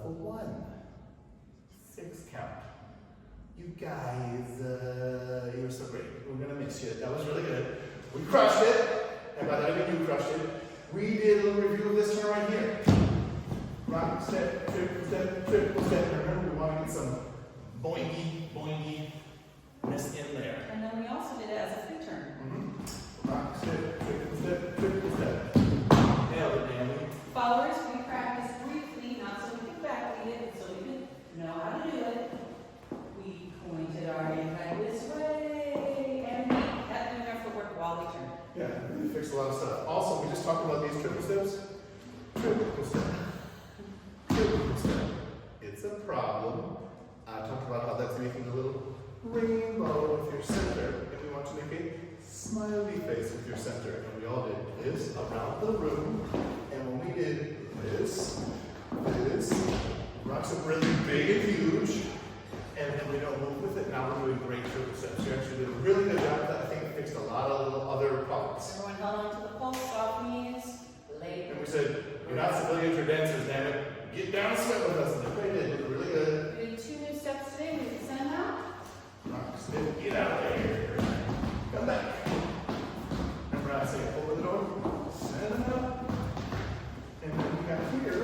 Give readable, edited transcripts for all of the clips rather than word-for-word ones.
a 1. 6 count. You guys, you were so great. We're gonna miss you. That was really good. We crushed it, and by that I mean you crushed it. We did a little review of this turn right here. Rock step, triple step. Remember, we want to get some boingy, boingy-ness in there. And then we also did it as a free turn. Rock step, triple step. Nailed it, Naomi. Followers, we practiced briefly, not so we could backbeat it, but so we could know how to do it. We pointed our hand this way, and we kept doing our footwork while we turned. Yeah, we fixed a lot of stuff. Also, we just talked about these triple steps. Triple step. Triple step. It's a problem. I talked about how that's making a little rainbow with your center, and we want to make a smiley face with your center. And we all did this around the room. And when we did this, rocks up really big and huge, and then we don't move with it. Now we're doing great triple steps. You actually did a really good job of that. I think it fixed a lot of little other problems. Everyone held on to the pulse, soft knees, late. And we said, you're not civilians or dancers, damn it. Get down and sweat with us. And they did. They did really good. We did 2 new steps today. We can send them out. Rock step, get out of there. Come back. Remember I say open the door, send it up. And then we got here,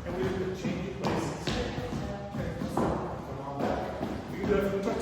and we did the change of places. Come on back. You can do it from the top.